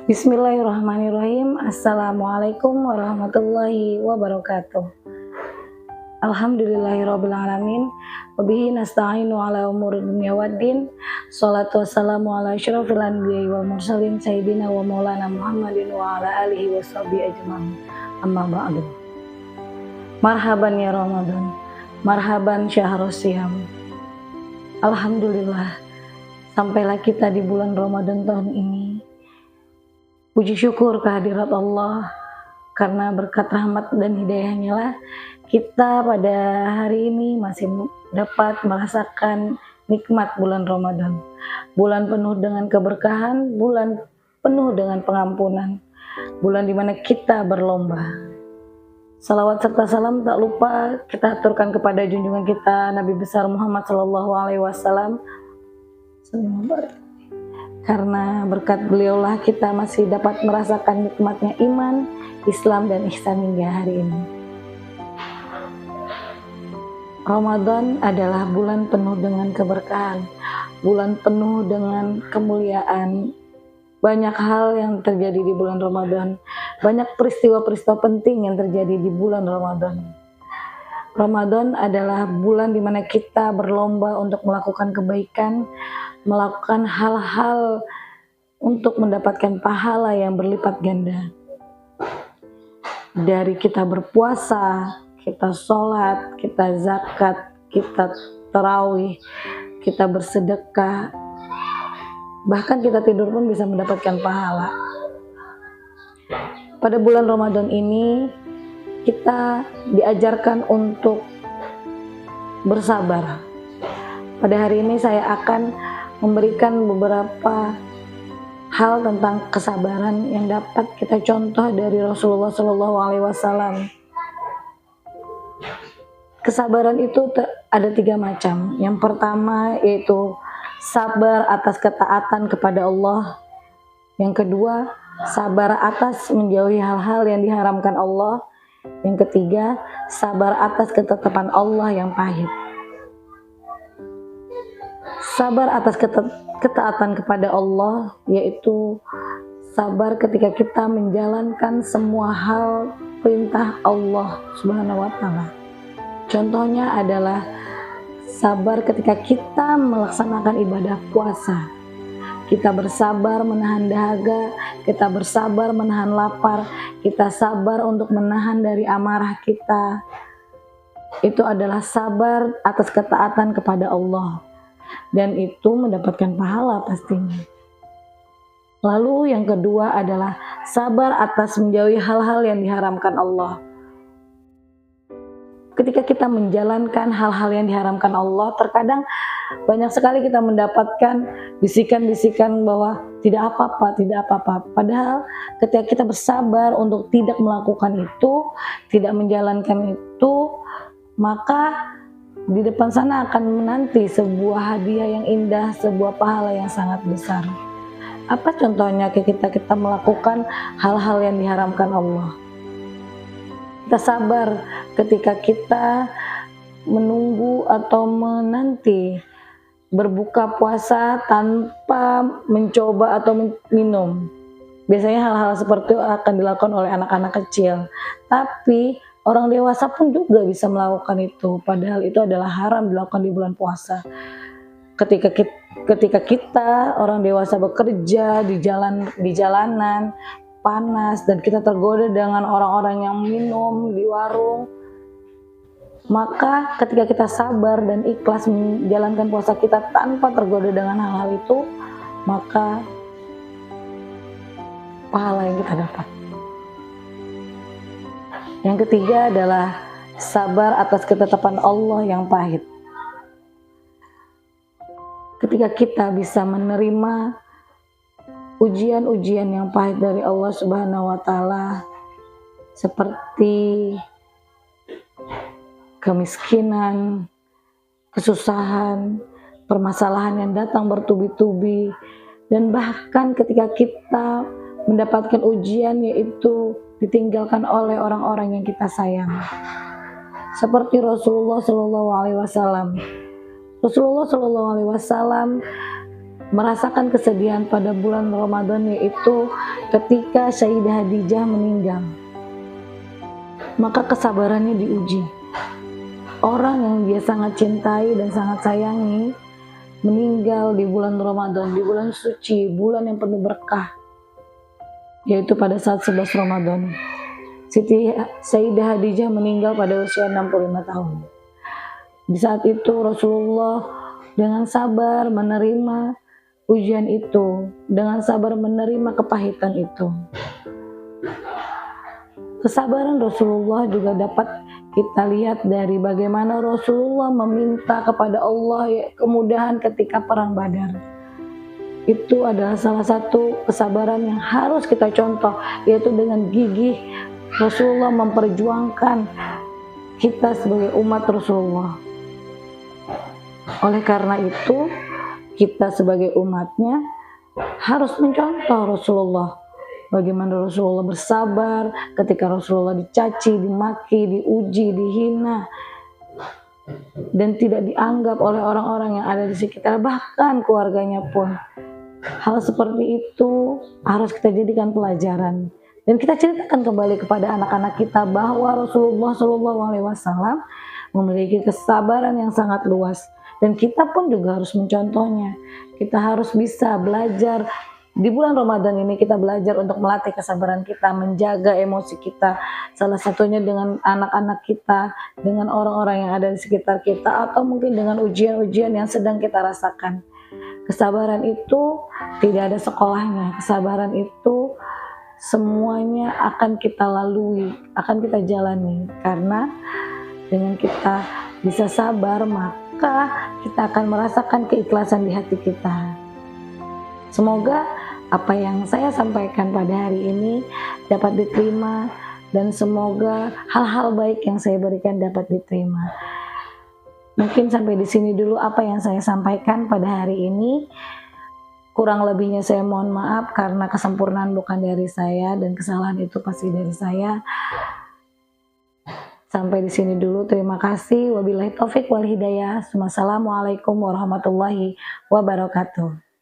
Bismillahirrahmanirrahim. Assalamualaikum warahmatullahi wabarakatuh. Alhamdulillahirrabbilalamin. Wabihi nasta'inu ala umuri dunya waddin. Salatu wassalamu ala asyrafil anbiya'i wal mursalin sayyidina wa maulana Muhammadin wa ala alihi wa sahbihi ajma'in. Amma ba'du. Marhaban ya Ramadan. Marhaban syahrus siyam. Alhamdulillah, sampailah kita di bulan Ramadan tahun ini. Puji syukur kehadirat Allah, karena berkat rahmat dan hidayahnya lah kita pada hari ini masih dapat merasakan nikmat bulan Ramadan. Bulan penuh dengan keberkahan, bulan penuh dengan pengampunan, bulan dimana kita berlomba. Salawat serta salam tak lupa kita aturkan kepada junjungan kita Nabi besar Muhammad SAW. Karena berkat beliaulah kita masih dapat merasakan nikmatnya iman, Islam, dan ihsan hingga hari ini. Ramadan adalah bulan penuh dengan keberkahan, bulan penuh dengan kemuliaan. Banyak hal yang terjadi di bulan Ramadan, banyak peristiwa-peristiwa penting yang terjadi di bulan Ramadan. Ramadan adalah bulan di mana kita berlomba untuk melakukan kebaikan, melakukan hal-hal untuk mendapatkan pahala yang berlipat ganda. Dari kita berpuasa, kita sholat, kita zakat, kita tarawih, kita bersedekah, bahkan kita tidur pun bisa mendapatkan pahala. Pada bulan Ramadan ini kita diajarkan untuk bersabar. Pada hari ini saya akan memberikan beberapa hal tentang kesabaran yang dapat kita contoh dari Rasulullah SAW. Kesabaran itu ada 3 macam. Yang pertama yaitu sabar atas ketaatan kepada Allah. Yang kedua, sabar atas menjauhi hal-hal yang diharamkan Allah. Yang ketiga, sabar atas ketetapan Allah yang pahit. Sabar atas ketaatan kepada Allah yaitu sabar ketika kita menjalankan semua hal perintah Allah Subhanahu wa Ta'ala. Contohnya adalah sabar ketika kita melaksanakan ibadah puasa. Kita bersabar menahan dahaga, kita bersabar menahan lapar, kita sabar untuk menahan dari amarah kita. Itu adalah sabar atas ketaatan kepada Allah. Dan itu mendapatkan pahala pastinya. Lalu yang kedua adalah sabar atas menjauhi hal-hal yang diharamkan Allah. Ketika kita menjalankan hal-hal yang diharamkan Allah, terkadang banyak sekali kita mendapatkan bisikan-bisikan bahwa tidak apa-apa, tidak apa-apa. Padahal ketika kita bersabar untuk tidak melakukan itu, tidak menjalankan itu, maka di depan sana akan menanti sebuah hadiah yang indah, sebuah pahala yang sangat besar. Apa contohnya ketika kita melakukan hal-hal yang diharamkan Allah? Kita sabar ketika kita menunggu atau menanti berbuka puasa tanpa mencoba atau minum. Biasanya hal-hal seperti itu akan dilakukan oleh anak-anak kecil. Tapi orang dewasa pun juga bisa melakukan itu, padahal itu adalah haram dilakukan di bulan puasa. Ketika kita orang dewasa bekerja di jalanan panas dan kita tergoda dengan orang-orang yang minum di warung, maka ketika kita sabar dan ikhlas menjalankan puasa kita tanpa tergoda dengan hal-hal itu, maka pahala yang kita dapat. Yang ketiga adalah sabar atas ketetapan Allah yang pahit. Ketika kita bisa menerima ujian-ujian yang pahit dari Allah Subhanahu wa Ta'ala, seperti kemiskinan, kesusahan, permasalahan yang datang bertubi-tubi, dan bahkan ketika kita mendapatkan ujian yaitu ditinggalkan oleh orang-orang yang kita sayang, seperti Rasulullah SAW. Rasulullah SAW merasakan kesedihan pada bulan Ramadan, yaitu ketika Sayyidah Khadijah meninggal. Maka kesabarannya diuji. Orang yang dia sangat cintai dan sangat sayangi meninggal di bulan Ramadan, di bulan suci, bulan yang penuh berkah, yaitu pada saat 11 Ramadan. Siti Sayyidah Khadijah meninggal pada usia 65 tahun. Di saat itu Rasulullah dengan sabar menerima ujian itu, dengan sabar menerima kepahitan itu. Kesabaran Rasulullah juga dapat kita lihat dari bagaimana Rasulullah meminta kepada Allah kemudahan ketika perang Badar. Itu adalah salah satu kesabaran yang harus kita contoh, yaitu dengan gigih Rasulullah memperjuangkan kita sebagai umat Rasulullah. Oleh karena itu, kita sebagai umatnya harus mencontoh Rasulullah. Bagaimana Rasulullah bersabar ketika Rasulullah dicaci, dimaki, diuji, dihina, dan tidak dianggap oleh orang-orang yang ada di sekitar, bahkan keluarganya pun. Hal seperti itu harus kita jadikan pelajaran. Dan kita ceritakan kembali kepada anak-anak kita bahwa Rasulullah SAW memiliki kesabaran yang sangat luas. Dan kita pun juga harus mencontohnya. Kita harus bisa belajar. Di bulan Ramadan ini kita belajar untuk melatih kesabaran kita, menjaga emosi kita, salah satunya dengan anak-anak kita, dengan orang-orang yang ada di sekitar kita, atau mungkin dengan ujian-ujian yang sedang kita rasakan. Kesabaran itu tidak ada sekolahnya, kesabaran itu semuanya akan kita lalui, akan kita jalani, karena dengan kita bisa sabar, maka kita akan merasakan keikhlasan di hati kita. Semoga apa yang saya sampaikan pada hari ini dapat diterima, dan semoga hal-hal baik yang saya berikan dapat diterima. Mungkin sampai di sini dulu apa yang saya sampaikan pada hari ini. Kurang lebihnya saya mohon maaf karena kesempurnaan bukan dari saya dan kesalahan itu pasti dari saya. Sampai di sini dulu, terima kasih. Wabillahi taufik wal hidayah. Wassalamualaikum warahmatullahi wabarakatuh.